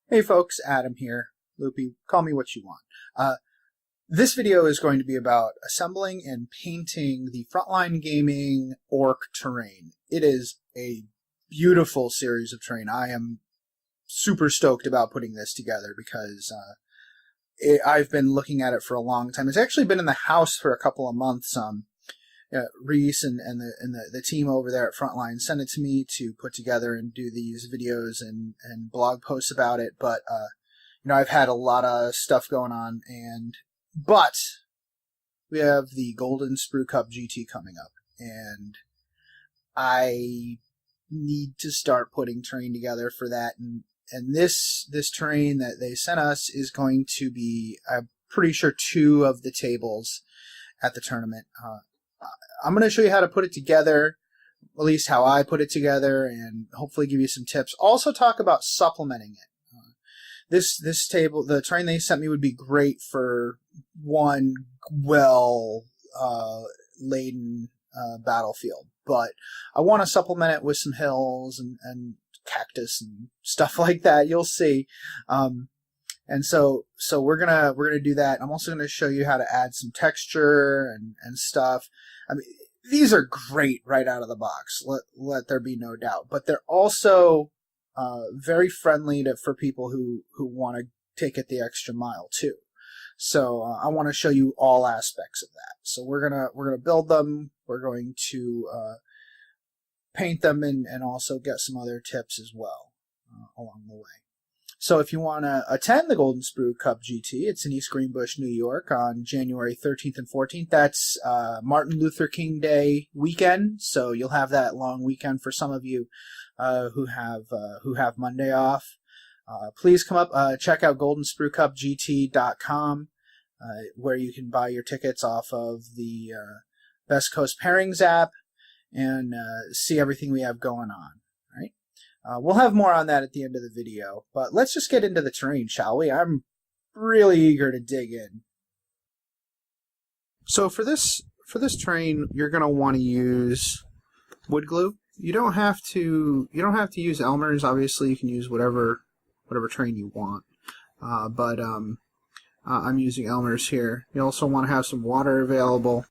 Hey folks, Adam here. Loopy, call me what you want. This video is going to be about assembling and painting the Frontline Gaming Orc Terrain. It is a beautiful series of terrain. I am super stoked about putting this together because I've been looking at it for a long time. It's actually been in the house for a couple of months. Reese and the team over there at Frontline sent it to me to put together and do these videos and blog posts about it. But I've had a lot of stuff going on, but we have the Goldensprue Cup GT coming up, and I need to start putting terrain together for that. And this terrain that they sent us is going to be, I'm pretty sure, 2 of the tables at the tournament. I'm going to show you how to put it together, at least how I put it together, and hopefully give you some tips. Also talk about supplementing it. This table, the terrain they sent me, would be great for one well-laden battlefield. But I want to supplement it with some hills and cactus and stuff like that. You'll see. And so we're gonna do that. I'm also gonna show you how to add some texture and stuff. I mean, these are great right out of the box. Let there be no doubt. But they're also very friendly for people who want to take it the extra mile too. So I want to show you all aspects of that. So we're gonna build them. We're going to paint them and also get some other tips as well along the way. So if you want to attend the Goldensprue Cup GT, it's in East Greenbush, New York on January 13th and 14th. That's Martin Luther King Day weekend, so you'll have that long weekend for some of you who have Monday off. Please come up, check out GoldensPrueCupGT.com, where you can buy your tickets off of the Best Coast Pairings app and see everything we have going on. We'll have more on that at the end of the video, but let's just get into the terrain, shall we? I'm really eager to dig in. So for this terrain, you're going to want to use wood glue. You don't have to use Elmer's. Obviously, you can use whatever terrain you want. But I'm using Elmer's here. You also want to have some water available.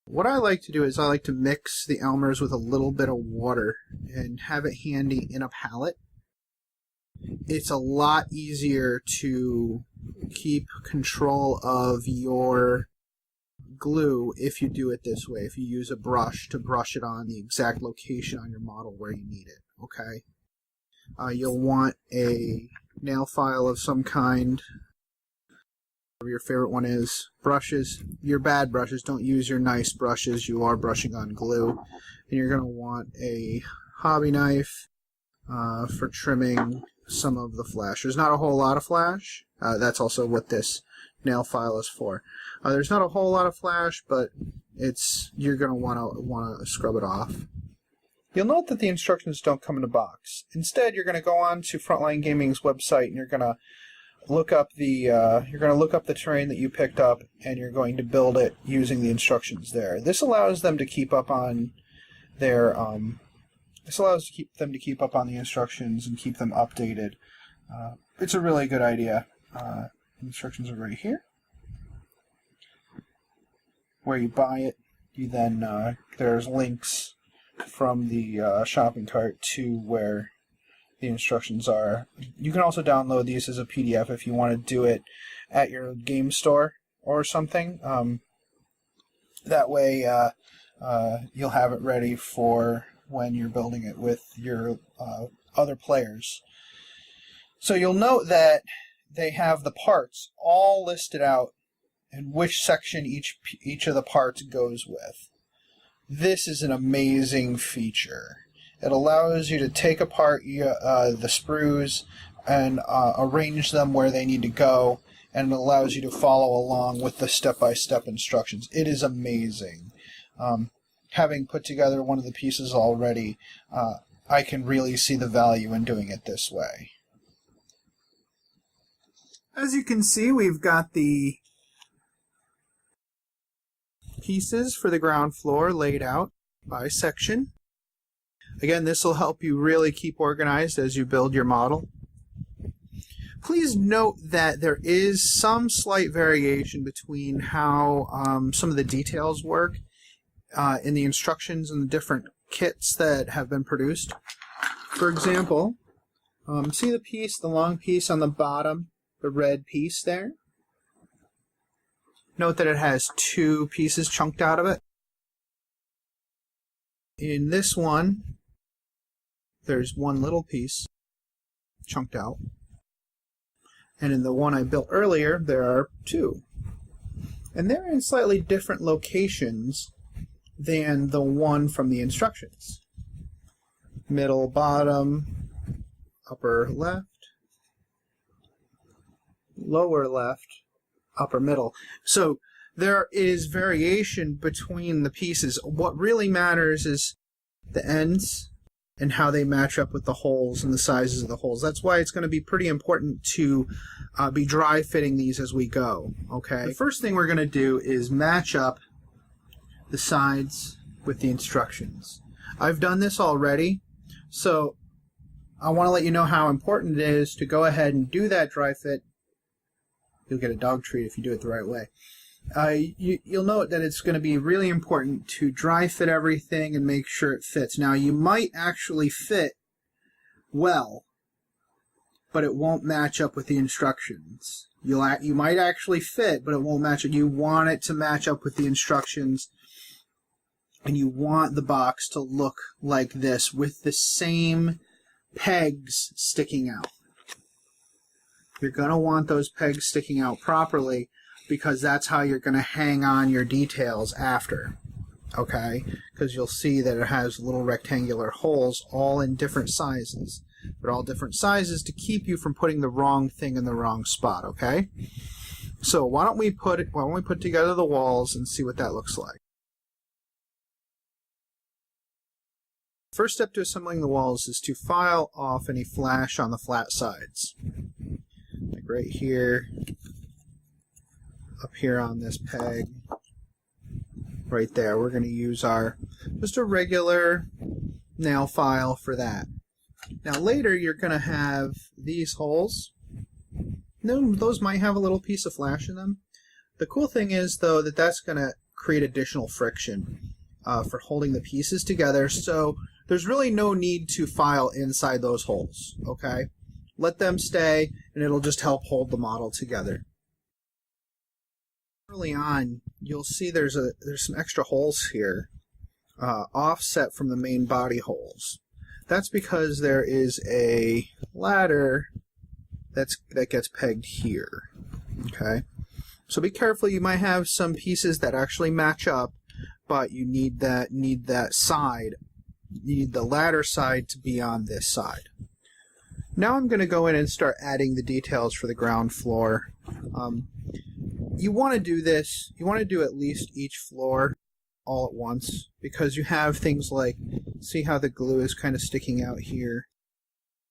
What I like to do is I like to mix the Elmer's with a little bit of water and have it handy in a palette. It's a lot easier to keep control of your glue if you do it this way, if you use a brush to brush it on the exact location on your model where you need it, okay? You'll want a nail file of some kind. Whatever your favorite one is. Brushes, your bad brushes, don't use your nice brushes. You are brushing on glue. And you're going to want a hobby knife for trimming some of the flash. There's not a whole lot of flash. That's also what this nail file is for. There's not a whole lot of flash, but you're going to want to scrub it off. You'll note that the instructions don't come in a box. Instead, you're going to go on to Frontline Gaming's website and you're going to look up the terrain that you picked up, and you're going to build it using the instructions there. This allows them to keep up on their keep up on the instructions and keep them updated. It's a really good idea. Instructions are right here. Where you buy it, you then there's links from the shopping cart to where the instructions are. You can also download these as a PDF if you want to do it at your game store or something. That way you'll have it ready for when you're building it with your other players. So you'll note that they have the parts all listed out and which section each of the parts goes with. This is an amazing feature. It allows you to take apart the sprues and arrange them where they need to go, and it allows you to follow along with the step-by-step instructions. It is amazing. Having put together one of the pieces already, I can really see the value in doing it this way. As you can see, we've got the pieces for the ground floor laid out by section. Again, this will help you really keep organized as you build your model. Please note that there is some slight variation between how some of the details work in the instructions and the different kits that have been produced. For example, see the piece, the long piece on the bottom, the red piece there? Note that it has 2 pieces chunked out of it. In this one, there's 1 little piece chunked out. And in the one I built earlier, there are 2. And they're in slightly different locations than the one from the instructions. Middle, bottom, upper left, lower left, upper middle. So there is variation between the pieces. What really matters is the ends and how they match up with the holes and the sizes of the holes. That's why it's going to be pretty important to be dry fitting these as we go. Okay. The first thing we're going to do is match up the sides with the instructions. I've done this already, so I want to let you know how important it is to go ahead and do that dry fit. You'll get a dog treat if you do it the right way. You'll note that it's going to be really important to dry fit everything and make sure it fits. Now, you might actually fit well, but it won't match up with the instructions. You might actually fit, but it won't match it. You want it to match up with the instructions, and you want the box to look like this with the same pegs sticking out. You're going to want those pegs sticking out properly, because that's how you're going to hang on your details after, okay? Because you'll see that it has little rectangular holes all in different sizes. They're all different sizes to keep you from putting the wrong thing in the wrong spot, okay? So why don't we put together the walls and see what that looks like. First step to assembling the walls is to file off any flash on the flat sides. Like right here, up here on this peg, right there. We're going to use just a regular nail file for that. Now later you're going to have these holes. Those might have a little piece of flash in them. The cool thing is, though, that that's going to create additional friction for holding the pieces together, so there's really no need to file inside those holes, okay? Let them stay, and it'll just help hold the model together. Early on, you'll see there's some extra holes here, offset from the main body holes. That's because there is a ladder that gets pegged here. Okay, so be careful. You might have some pieces that actually match up, but you need that side. You need the ladder side to be on this side. Now I'm going to go in and start adding the details for the ground floor. You want to do this. You want to do at least each floor all at once, because you have things like, see how the glue is kind of sticking out here.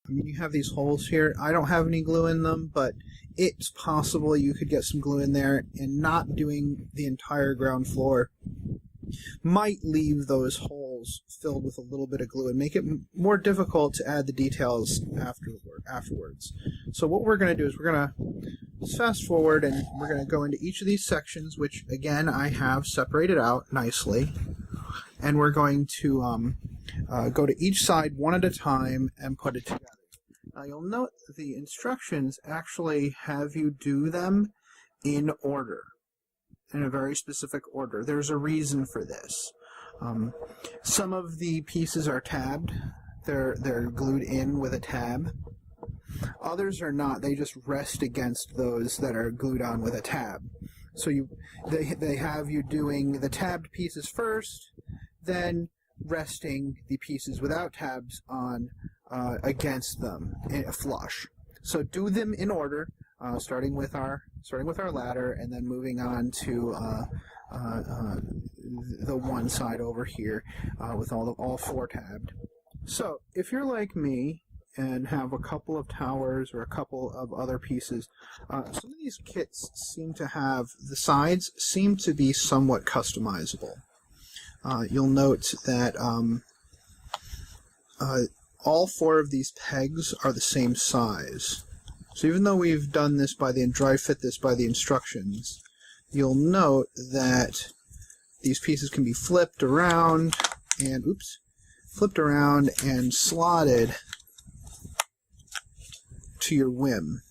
I mean, you have these holes here. I don't have any glue in them, but it's possible you could get some glue in there, and not doing the entire ground floor might leave those holes filled with a little bit of glue and make it more difficult to add the details afterwards. So what we're going to do is we're going to fast forward, and we're going to go into each of these sections, which again I have separated out nicely, and we're going to go to each side one at a time and put it together. Now you'll note that the instructions actually have you do them in order, in a very specific order. There's a reason for this. Some of the pieces are tabbed. They're glued in with a tab. Others are not. They just rest against those that are glued on with a tab. So they have you doing the tabbed pieces first, then resting the pieces without tabs on against them flush. So do them in order, starting with our ladder, and then moving on to the one side over here with all 4 tabbed. So if you're like me and have a couple of towers or a couple of other pieces, some of these kits seem to have, the sides seem to be somewhat customizable. You'll note that all 4 of these pegs are the same size. So even though we've done this dry fit this by the instructions, you'll note that these pieces can be flipped around and slotted to your whim.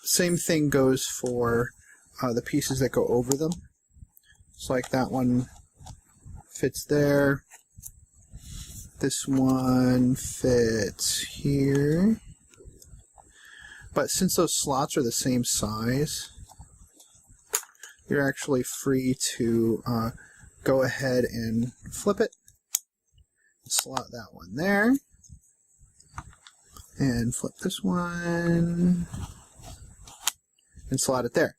Same thing goes for the pieces that go over them. It's like that one fits there. This one fits here. But since those slots are the same size, you're actually free to go ahead and flip it. Slot that one there. And flip this one. And slot it there.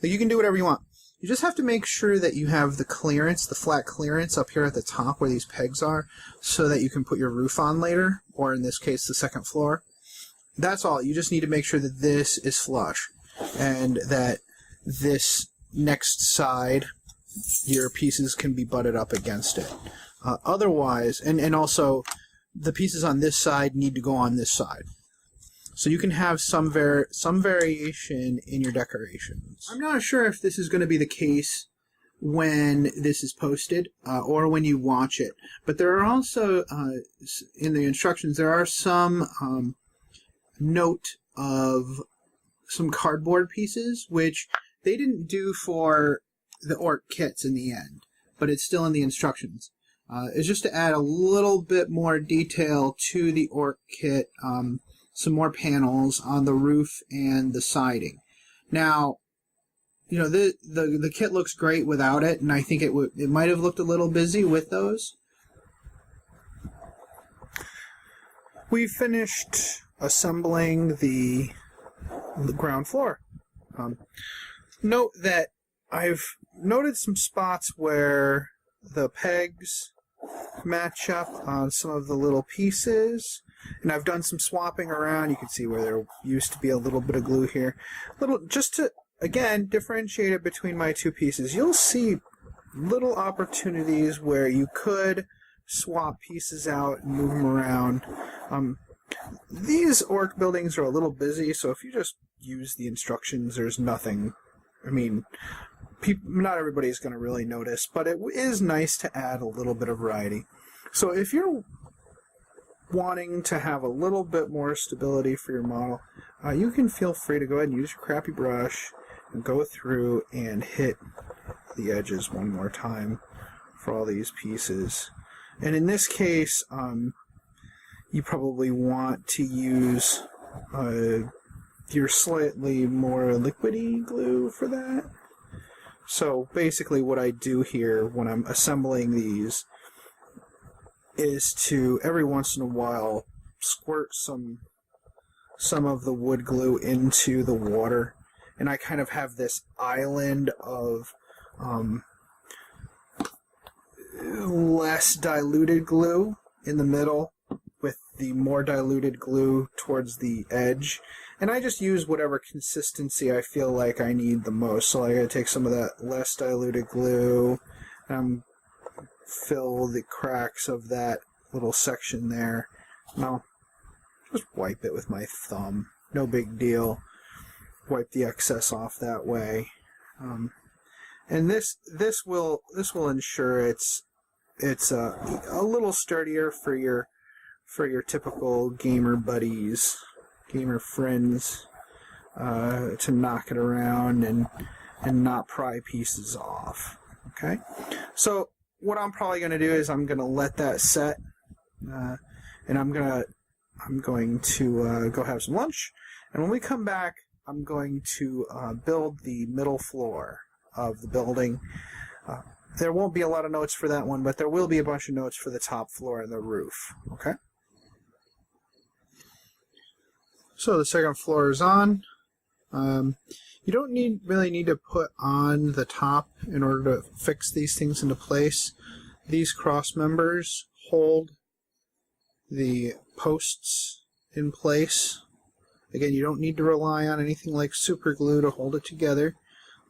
But you can do whatever you want. You just have to make sure that you have the clearance, the flat clearance up here at the top where these pegs are, so that you can put your roof on later, or in this case the second floor. That's all. You just need to make sure that this is flush, and that this next side, your pieces can be butted up against it. Otherwise, and also the pieces on this side need to go on this side. So you can have some variation in your decorations. I'm not sure if this is going to be the case when this is posted or when you watch it, but there are also, in the instructions, there are some note of some cardboard pieces, which they didn't do for the Orc kits in the end, but it's still in the instructions. It's just to add a little bit more detail to the Orc kit, some more panels on the roof and the siding. Now, you know, the kit looks great without it, and I think it might have looked a little busy with those. We've finished assembling the ground floor. Note that I've noted some spots where the pegs match up on some of the little pieces. And I've done some swapping around. You can see where there used to be a little bit of glue here. Just to, again, differentiate it between my two pieces. You'll see little opportunities where you could swap pieces out and move them around. These Orc buildings are a little busy, so if you just use the instructions, there's nothing. I mean, not everybody's going to really notice, but it is nice to add a little bit of variety. So if you're wanting to have a little bit more stability for your model, you can feel free to go ahead and use your crappy brush and go through and hit the edges one more time for all these pieces. And in this case, you probably want to use your slightly more liquidy glue for that. So basically what I do here when I'm assembling these is to, every once in a while, squirt some of the wood glue into the water, and I kind of have this island of less diluted glue in the middle with the more diluted glue towards the edge, and I just use whatever consistency I feel like I need the most. So I gotta take some of that less diluted glue and fill the cracks of that little section there. Now, just wipe it with my thumb. No big deal. Wipe the excess off that way. And this will ensure it's a little sturdier for your typical gamer buddies, gamer friends, to knock it around and not pry pieces off. Okay, so what I'm probably going to do is I'm going to let that set, and I'm going to go have some lunch, and when we come back, I'm going to build the middle floor of the building. There won't be a lot of notes for that one, but there will be a bunch of notes for the top floor and the roof. Okay. So the second floor is on. You don't really need to put on the top in order to fix these things into place. These cross members hold the posts in place. Again, you don't need to rely on anything like super glue to hold it together.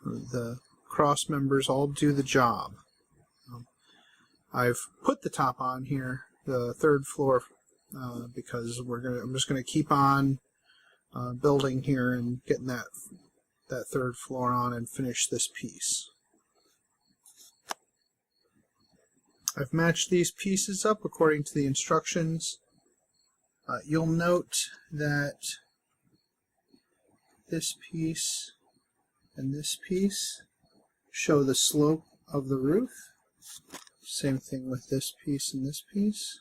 The cross members all do the job. I've put the top on here, the third floor because I'm just gonna keep on building here and getting that third floor on and finish this piece. I've matched these pieces up according to the instructions. You'll note that this piece and this piece show the slope of the roof. Same thing with this piece and this piece.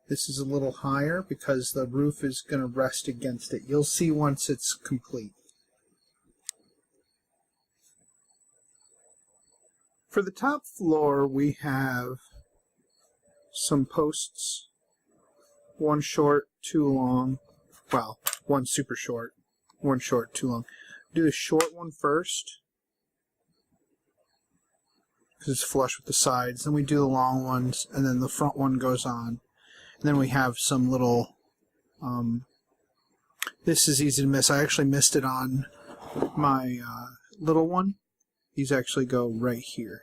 This is a little higher because the roof is going to rest against it. You'll see once it's complete. For the top floor, we have some posts. One short, two long. Well, one super short. One short, two long. Do the short one first, because it's flush with the sides. Then we do the long ones, and then the front one goes on. And then we have some little... this is easy to miss. I actually missed it on my little one. These actually go right here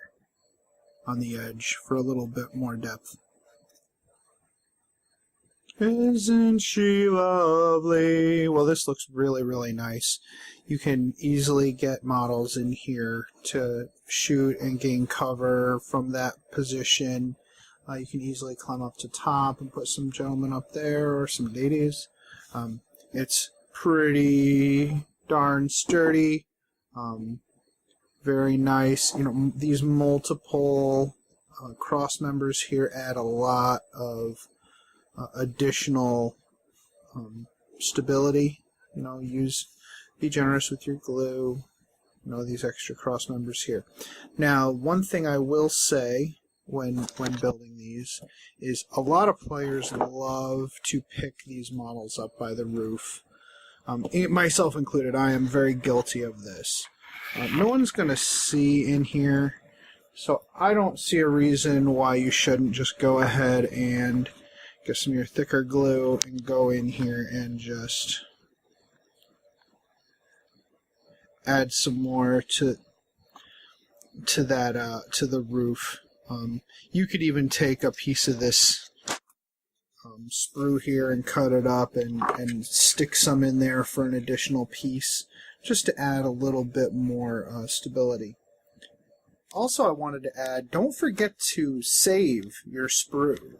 on the edge for a little bit more depth. Isn't she lovely? Well, this looks really, really nice. You can easily get models in here to shoot and gain cover from that position. You can easily climb up to top and put some gentlemen up there or some ladies. It's pretty darn sturdy. Very nice. You know, these multiple cross members here add a lot of additional stability. You know, be generous with your glue. You know, these extra cross members here. Now, one thing I will say when building these is a lot of players love to pick these models up by the roof. Myself included, I am very guilty of this. No one's going to see in here, so I don't see a reason why you shouldn't just go ahead and get some of your thicker glue and go in here and just add some more to the roof. You could even take a piece of this sprue here and cut it up and stick some in there for an additional piece, just to add a little bit more stability. Also, I wanted to add, don't forget to save your sprue.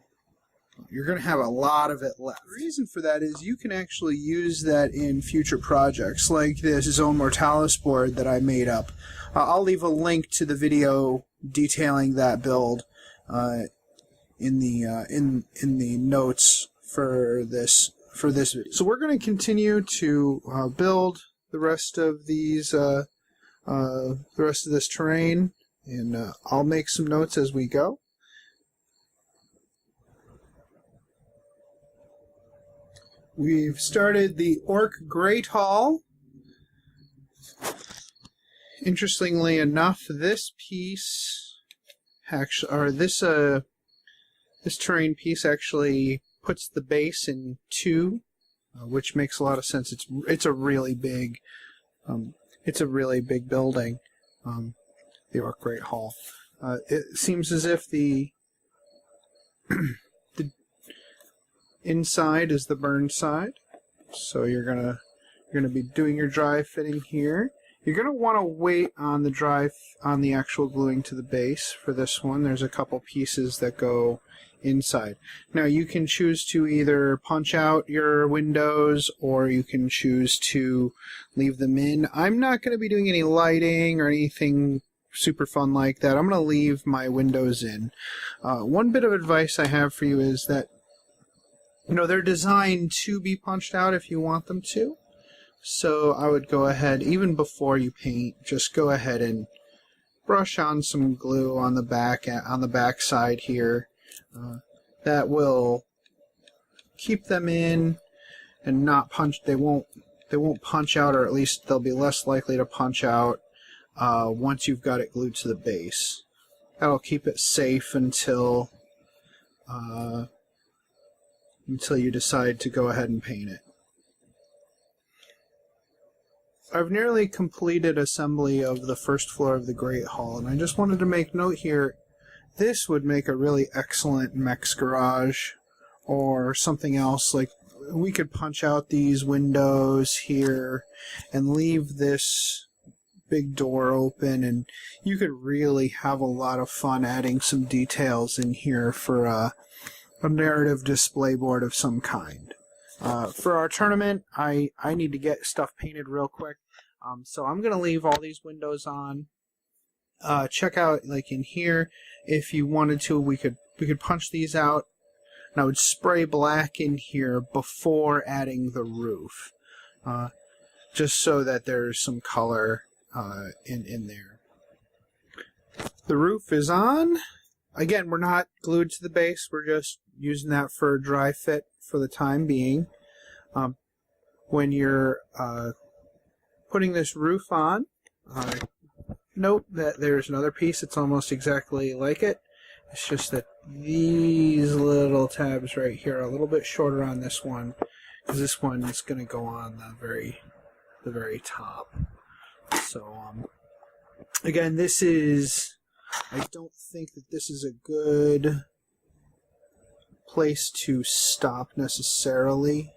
You're going to have a lot of it left. The reason for that is you can actually use that in future projects, like this Zone Mortalis board that I made up. I'll leave a link to the video detailing that build in the notes for this video. So we're going to continue to build the rest of these, the rest of this terrain, and I'll make some notes as we go. We've started the Orc Great Hall. Interestingly enough, this piece actually, or this terrain piece actually puts the base in two. Which makes a lot of sense. It's a really big building, the Orc Great Hall. It seems as if the inside is the burned side, so you're gonna be doing your dry fitting here. You're gonna want to wait on the actual gluing to the base for this one. There's a couple pieces that go inside. Now you can choose to either punch out your windows or you can choose to leave them in. I'm not going to be doing any lighting or anything super fun like that. I'm going to leave my windows in. One bit of advice I have for you is that, you know, they're designed to be punched out if you want them to. So I would go ahead, even before you paint, just go ahead and brush on some glue on the back side here. That will keep them in and not punch. They won't punch out, or at least they'll be less likely to punch out once you've got it glued to the base. That'll keep it safe until you decide to go ahead and paint it. I've nearly completed assembly of the first floor of the Great Hall, and I just wanted to make note here. This would make a really excellent mech's garage or something else. Like, we could punch out these windows here and leave this big door open, and you could really have a lot of fun adding some details in here for a narrative display board of some kind. For our tournament, I need to get stuff painted real quick, so I'm going to leave all these windows on. Check out, like in here, if you wanted to, we could punch these out, and I would spray black in here before adding the roof, just so that there's some color in there. The roof is on. Again, we're not glued to the base. We're just using that for a dry fit for the time being. When you're putting this roof on, note that there's another piece that's almost exactly like it. It's just that these little tabs right here are a little bit shorter on this one, because this one is going to go on the very top. So, again, this is, I don't think that this is a good place to stop necessarily.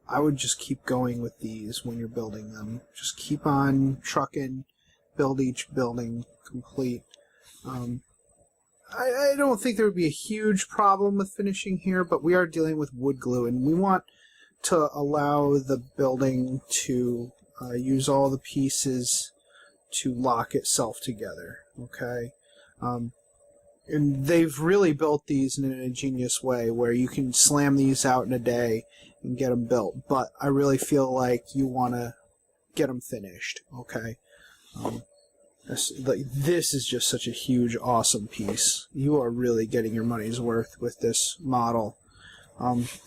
I would just keep going with these when you're building them. Just keep on trucking, build each building complete. I don't think there would be a huge problem with finishing here, but we are dealing with wood glue, and we want to allow the building to use all the pieces to lock itself together, okay? And they've really built these in an ingenious way where you can slam these out in a day and get them built, but I really feel like you want to get them finished, okay? This is just such a huge, awesome piece. You are really getting your money's worth with this model.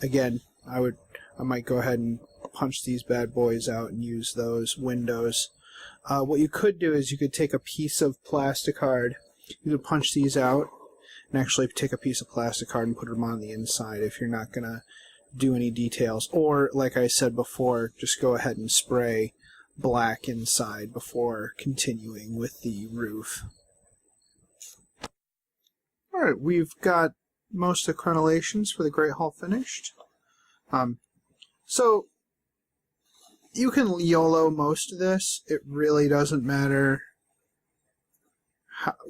Again, I might go ahead and punch these bad boys out and use those windows. What you could do is you could take a piece of plastic card. You could punch these out and actually take a piece of plastic card and put them on the inside if you're not going to do any details. Or, like I said before, just go ahead and spray black inside before continuing with the roof. Alright, we've got most of the crenellations for the Great Hall finished. So, you can YOLO most of this. It really doesn't matter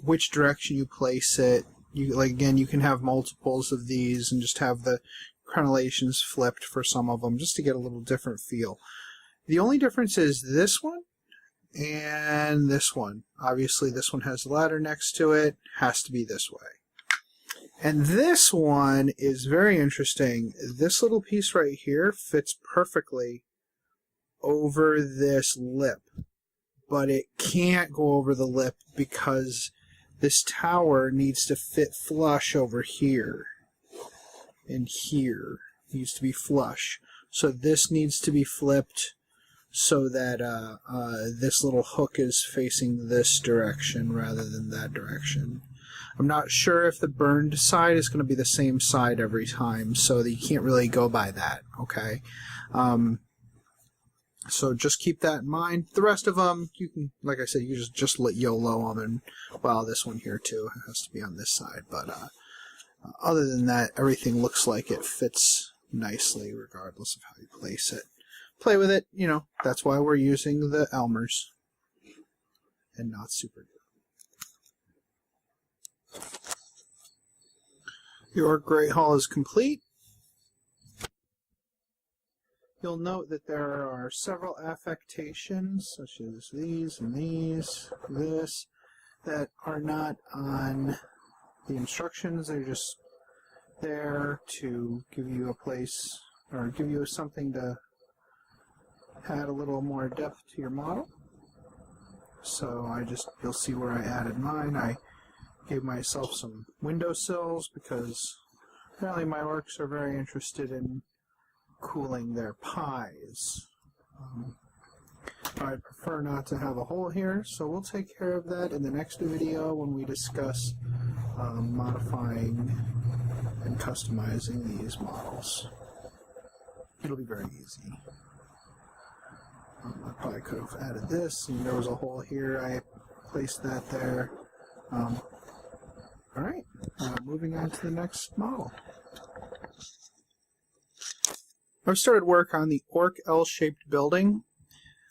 which direction you place it. Again, you can have multiples of these and just have the crenellations flipped for some of them, just to get a little different feel. The only difference is this one and this one. Obviously, this one has a ladder next to it. Has to be this way. And this one is very interesting. This little piece right here fits perfectly over this lip, but it can't go over the lip because this tower needs to fit flush over here and here. It needs to be flush. So this needs to be flipped so that this little hook is facing this direction rather than that direction. I'm not sure if the burned side is going to be the same side every time, so that you can't really go by that, okay? So just keep that in mind. The rest of them, you can, like I said, you just let YOLO them, and, well, this one here too has to be on this side, but other than that, everything looks like it fits nicely regardless of how you place it. Play with it, you know, that's why we're using the Elmers and not super glue. The Orc Great Hall is complete. You'll note that there are several affectations, such as these and these, this, that are not on the instructions. They're just there to give you a place, or give you something to add a little more depth to your model. So you'll see where I added mine. I gave myself some windowsills because apparently my orcs are very interested in cooling their pies. I prefer not to have a hole here, so we'll take care of that in the next video when we discuss modifying and customizing these models. It'll be very easy. I probably could have added this, and there was a hole here. I placed that there. Alright, moving on to the next model. I've started work on the Orc L-Shaped Building.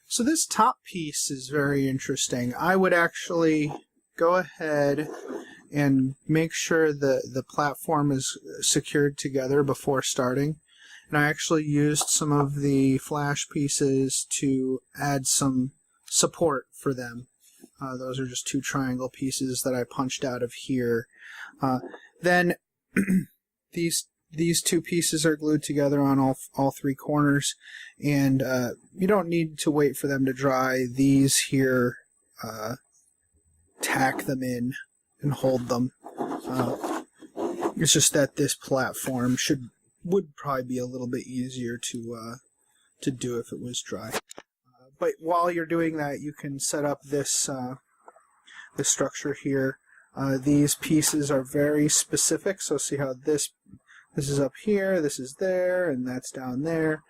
So this top piece is very interesting. I would actually go ahead and make sure the platform is secured together before starting. And I actually used some of the flash pieces to add some support for them. Those are just two triangle pieces that I punched out of here. Then these two pieces are glued together on all three corners, and you don't need to wait for them to dry. These here tack them in and hold them. It's just that this platform would probably be a little bit easier to do if it was dry. But while you're doing that, you can set up this this structure here. These pieces are very specific, so see how this is up here, this is there, and that's down there.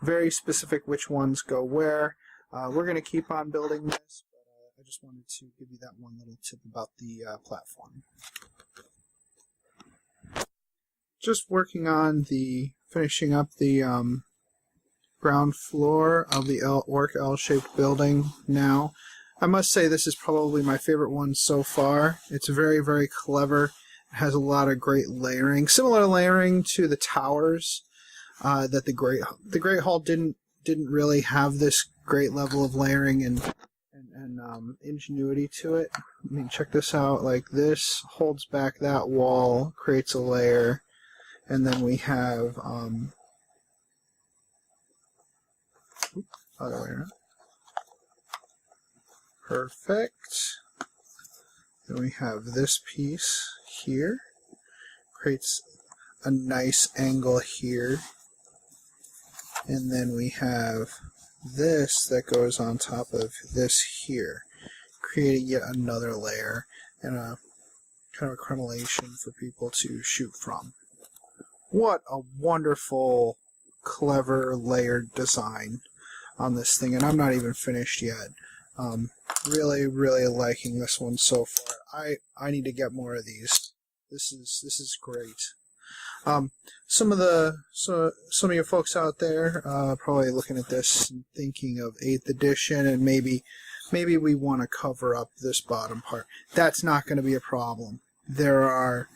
Very specific which ones go where. We're going to keep on building this, but I just wanted to give you that one little tip about the platform. Just working on finishing up the ground floor of the Orc L-Shaped Building now. I must say this is probably my favorite one so far. It's very, very clever. It has a lot of great layering, similar layering to the towers that the Great Hall didn't really have this great level of layering and ingenuity to it. I mean, check this out. Like, this holds back that wall, creates a layer, and then we have other way around. Perfect. Then we have this piece here. Creates a nice angle here. And then we have this that goes on top of this here, creating yet another layer and a kind of a crenellation for people to shoot from. What a wonderful, clever, layered design on this thing, and I'm not even finished yet. Really, really liking this one so far. I need to get more of these. This is great. Some of you folks out there probably looking at this and thinking of 8th edition, and maybe we want to cover up this bottom part. That's not going to be a problem. There are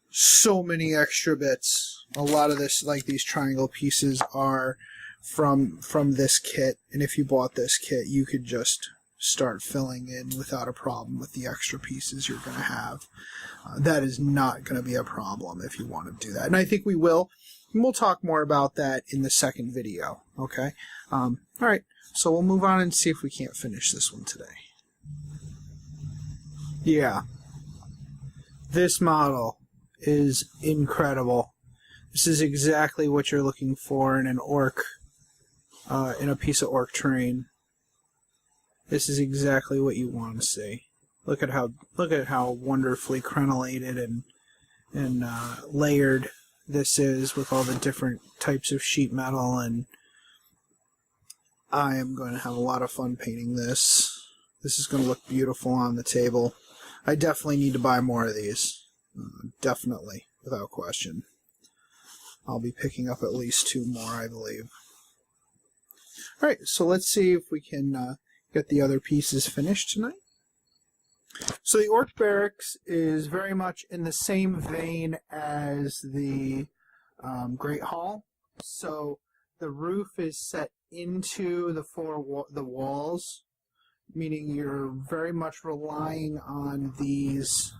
so many extra bits. A lot of this, like these triangle pieces, are from this kit, and if you bought this kit, you could just start filling in without a problem with the extra pieces you're going to have. That is not going to be a problem if you want to do that, and I think we will. And we'll talk more about that in the second video. Okay. All right. So we'll move on and see if we can't finish this one today. Yeah. This model is incredible. This is exactly what you're looking for in an orc, in a piece of orc terrain. This is exactly what you want to see. Look at how wonderfully crenellated and layered this is with all the different types of sheet metal, and I am going to have a lot of fun painting this. This is going to look beautiful on the table. I definitely need to buy more of these. Definitely, without question. I'll be picking up at least 2 more, I believe. Alright, so let's see if we can get the other pieces finished tonight. So the Orc Barracks is very much in the same vein as the Great Hall. So the roof is set into the walls, meaning you're very much relying on these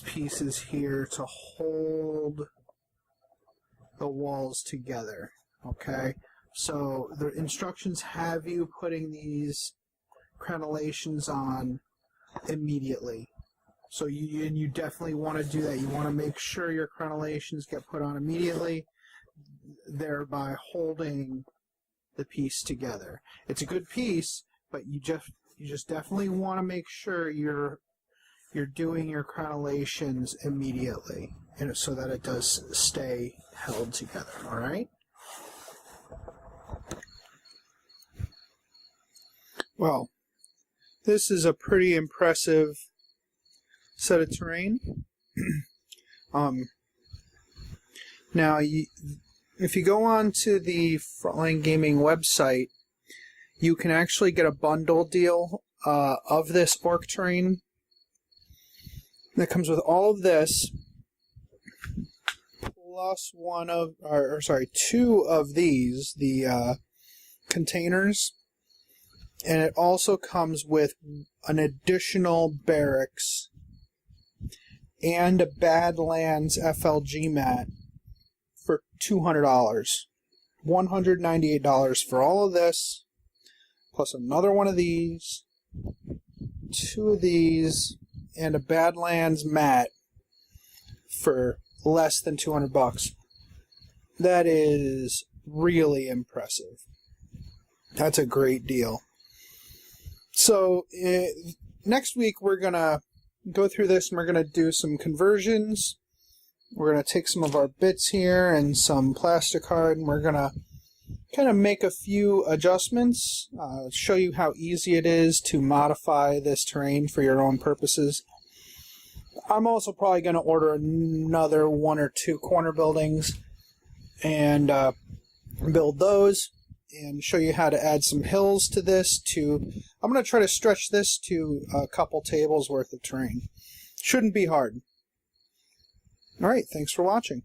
pieces here to hold the walls together. Okay, so the instructions have you putting these crenellations on immediately. So you definitely want to do that. You want to make sure your crenellations get put on immediately, thereby holding the piece together. It's a good piece, but you just definitely want to make sure you're doing your crenellations immediately, and so that it does stay held together. All right. Well, this is a pretty impressive set of terrain. Now, if you go on to the Frontline Gaming website, you can actually get a bundle deal of this Orc Terrain that comes with all of this, plus two of these, the containers, and it also comes with an additional Barracks and a Badlands FLG mat for $200. $198 for all of this, plus another one of these, two of these, and a Badlands mat for less than $200. That is really impressive. That's a great deal. So next week we're going to go through this and we're going to do some conversions. We're going to take some of our bits here and some plasticard, and we're going to kind of make a few adjustments, show you how easy it is to modify this terrain for your own purposes. I'm also probably going to order another 1 or 2 corner buildings and build those and show you how to add some hills to this. I'm going to try to stretch this to a couple tables worth of terrain. Shouldn't be hard. Alright, thanks for watching.